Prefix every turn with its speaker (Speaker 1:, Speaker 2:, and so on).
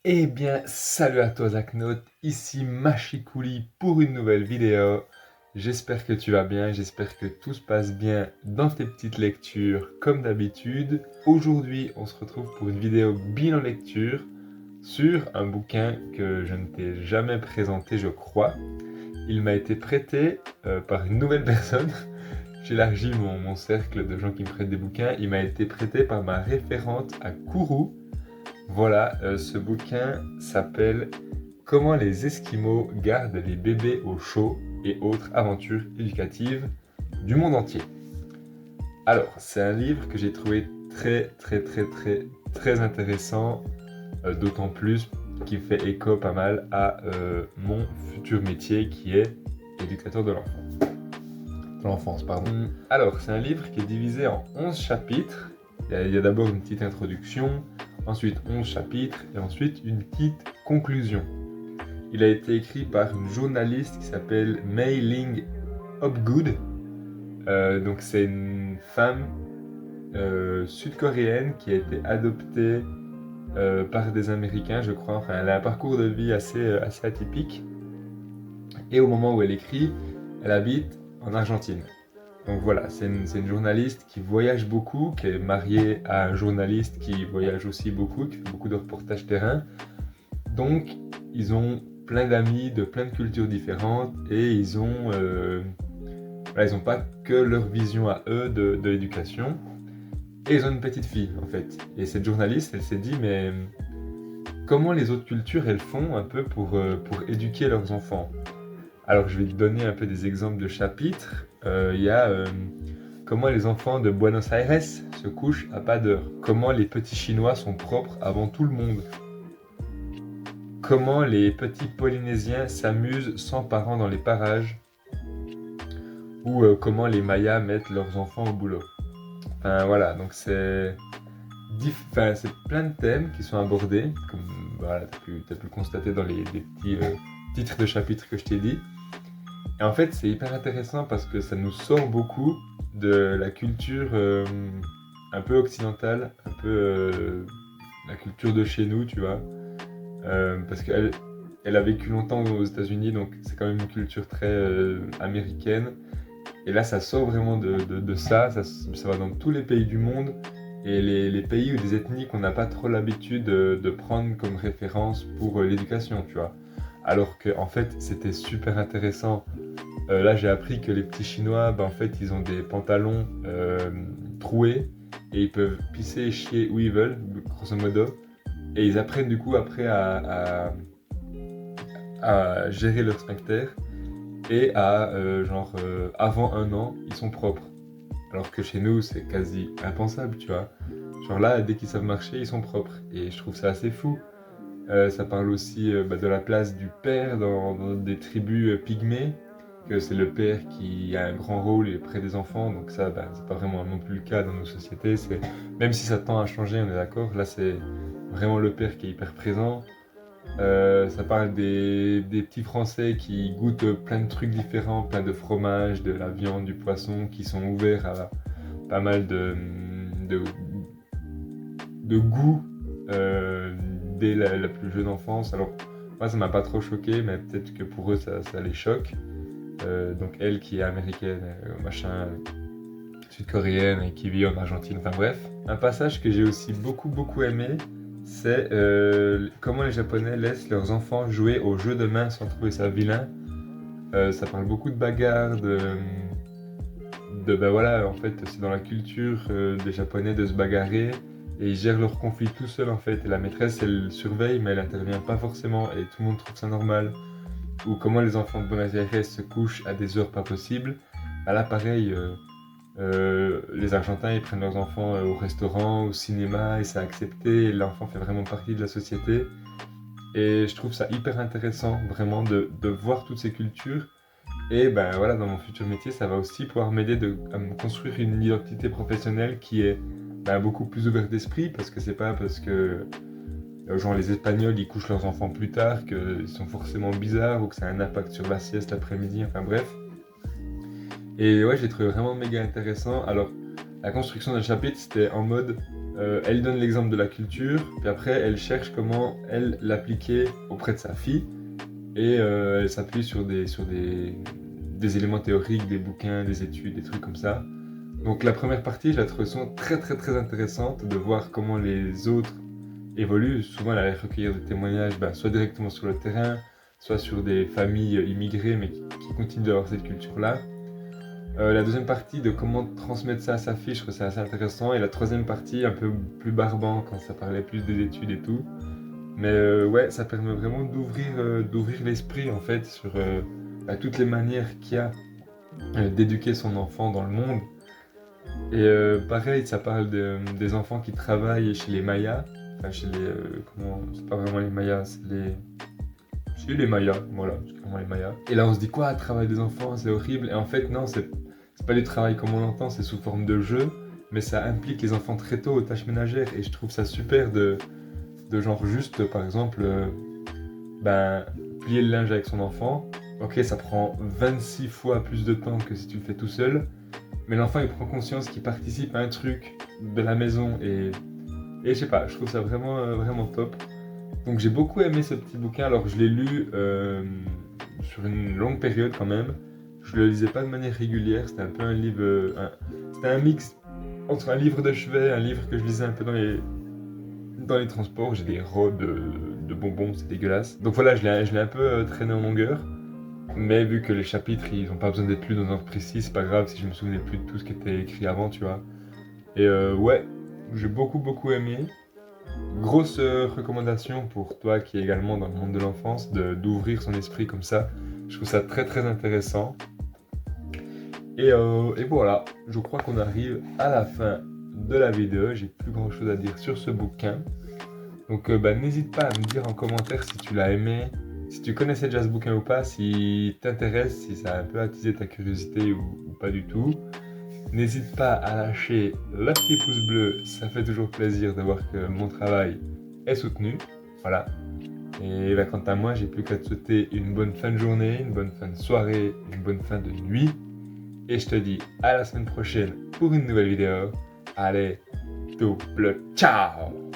Speaker 1: Eh bien, salut à toi Zaknote, ici Machikouli pour une nouvelle vidéo. J'espère que tu vas bien, j'espère que tout se passe bien dans tes petites lectures comme d'habitude. Aujourd'hui, on se retrouve pour une vidéo bilan lecture sur un bouquin que je ne t'ai jamais présenté, je crois. Il m'a été prêté par une nouvelle personne. J'élargis mon cercle de gens qui me prêtent des bouquins. Il m'a été prêté par ma référente à Kourou. Voilà, ce bouquin s'appelle Comment les Esquimaux gardent les bébés au chaud et autres aventures éducatives du monde entier. Alors, c'est un livre que j'ai trouvé très intéressant, d'autant plus qu'il fait écho pas mal à mon futur métier qui est éducateur de l'enfance. Alors, c'est un livre qui est divisé en 11 chapitres. Il y a d'abord une petite introduction, ensuite 11 chapitres et ensuite une petite conclusion. Il a été écrit par une journaliste qui s'appelle Mei Ling Hopgood. Donc c'est une femme sud-coréenne qui a été adoptée par des Américains, je crois. Enfin, elle a un parcours de vie assez atypique. Et au moment où elle écrit, elle habite en Argentine. Donc voilà, c'est une journaliste qui voyage beaucoup, qui est mariée à un journaliste qui voyage aussi beaucoup, qui fait beaucoup de reportages terrain. Donc ils ont plein d'amis de plein de cultures différentes et ils ont pas que leur vision à eux de l'éducation. Et ils ont une petite fille en fait. Et cette journaliste, elle s'est dit mais comment les autres cultures elles font un peu pour éduquer leurs enfants. Alors je vais te donner un peu des exemples de chapitres. Il y a comment les enfants de Buenos Aires se couchent à pas d'heure. Comment les petits Chinois sont propres avant tout le monde. Comment les petits Polynésiens s'amusent sans parents dans les parages. Ou comment les Mayas mettent leurs enfants au boulot. Enfin voilà, donc c'est plein de thèmes qui sont abordés, comme voilà, t'as pu le constater dans les petits titres de chapitres que je t'ai dit. Et en fait, c'est hyper intéressant parce que ça nous sort beaucoup de la culture un peu occidentale, un peu la culture de chez nous, tu vois. Parce qu'elle a vécu longtemps aux États-Unis, donc c'est quand même une culture très américaine. Et là, ça sort vraiment de ça va dans tous les pays du monde. Et les pays ou des ethnies qu'on n'a pas trop l'habitude de prendre comme référence pour l'éducation, tu vois. Alors que en fait, c'était super intéressant. Là, j'ai appris que les petits Chinois, en fait, ils ont des pantalons troués et ils peuvent pisser et chier où ils veulent, grosso modo. Et ils apprennent du coup après à gérer leur sphincter et avant 1 an, ils sont propres. Alors que chez nous, c'est quasi impensable, tu vois. Genre là, dès qu'ils savent marcher, ils sont propres. Et je trouve ça assez fou. Ça parle aussi de la place du père dans des tribus pygmées, que c'est le père qui a un grand rôle et près des enfants, donc ça, c'est pas vraiment non plus le cas dans nos sociétés. Même si ça tend à changer, on est d'accord, là c'est vraiment le père qui est hyper présent. Ça parle des petits Français qui goûtent plein de trucs différents, plein de fromages, de la viande, du poisson, qui sont ouverts à pas mal de, de goûts dès la plus jeune enfance. Alors, moi, ça m'a pas trop choqué, mais peut-être que pour eux, ça les choque. Donc, elle qui est américaine, sud-coréenne et qui vit en Argentine, enfin bref. Un passage que j'ai aussi beaucoup aimé, c'est comment les Japonais laissent leurs enfants jouer aux jeux de main sans trouver ça vilain. Ça parle beaucoup de bagarres, voilà, en fait, c'est dans la culture des Japonais de se bagarrer et ils gèrent leurs conflits tout seuls en fait. Et la maîtresse, elle surveille, mais elle intervient pas forcément et tout le monde trouve ça normal. Ou comment les enfants de Buenos Aires se couchent à des heures pas possibles. Là, pareil, les Argentins, ils prennent leurs enfants au restaurant, au cinéma, et c'est accepté. Et l'enfant fait vraiment partie de la société. Et je trouve ça hyper intéressant, vraiment, de voir toutes ces cultures. Et voilà, dans mon futur métier, ça va aussi pouvoir m'aider à me construire une identité professionnelle qui est beaucoup plus ouverte d'esprit, parce que c'est pas parce que genre les Espagnols ils couchent leurs enfants plus tard qu'ils sont forcément bizarres ou que ça a un impact sur la sieste l'après-midi, enfin bref. Et ouais, j'ai trouvé vraiment méga intéressant. Alors, la construction d'un chapitre, c'était en mode Elle donne l'exemple de la culture, puis après elle cherche comment elle l'appliquer auprès de sa fille, et elle s'appuie sur des éléments théoriques, des bouquins, des études, des trucs comme ça. Donc la première partie, je la trouve souvent très très très intéressante de voir comment les autres évoluent. Souvent elle allait recueillir des témoignages, soit directement sur le terrain, soit sur des familles immigrées mais qui continuent d'avoir cette culture-là. La deuxième partie de comment transmettre ça à sa fille, je trouve ça assez intéressant. Et la troisième partie, un peu plus barbant, quand ça parlait plus des études et tout. Mais ouais, ça permet vraiment d'ouvrir l'esprit en fait sur toutes les manières qu'il y a d'éduquer son enfant dans le monde. Et pareil, ça parle des enfants qui travaillent chez les Mayas. Enfin, chez les... comment... C'est pas vraiment les Mayas, c'est les... Chez les Mayas, voilà, c'est vraiment les Mayas. Et là on se dit quoi, travail des enfants, c'est horrible. Et en fait non, c'est pas du travail comme on l'entend, c'est sous forme de jeu. Mais ça implique les enfants très tôt aux tâches ménagères. Et je trouve ça super de genre juste, par exemple, plier le linge avec son enfant. Ok, ça prend 26 fois plus de temps que si tu le fais tout seul. Mais l'enfant il prend conscience qu'il participe à un truc de la maison et je sais pas, je trouve ça vraiment top. Donc j'ai beaucoup aimé ce petit bouquin, alors je l'ai lu sur une longue période quand même. Je le lisais pas de manière régulière, c'était un peu un livre, c'était un mix entre un livre de chevet, un livre que je lisais un peu dans les transports. J'ai des rods de bonbons, c'est dégueulasse. Donc voilà, je l'ai un peu traîné en longueur. Mais vu que les chapitres, ils ont pas besoin d'être lus dans un ordre précis, c'est pas grave si je me souvenais plus de tout ce qui était écrit avant, tu vois. Et ouais, j'ai beaucoup aimé. Grosse recommandation pour toi qui est également dans le monde de l'enfance, d'ouvrir son esprit comme ça. Je trouve ça très intéressant. Et voilà, je crois qu'on arrive à la fin de la vidéo. J'ai plus grand chose à dire sur ce bouquin. Donc n'hésite pas à me dire en commentaire si tu l'as aimé, si tu connaissais déjà ce bouquin ou pas, si t'intéresse, si ça a un peu attisé ta curiosité ou pas du tout. N'hésite pas à lâcher le petit pouce bleu, ça fait toujours plaisir de voir que mon travail est soutenu. Voilà. Et quant à moi, j'ai plus qu'à te souhaiter une bonne fin de journée, une bonne fin de soirée, une bonne fin de nuit. Et je te dis à la semaine prochaine pour une nouvelle vidéo. Allez, double ciao!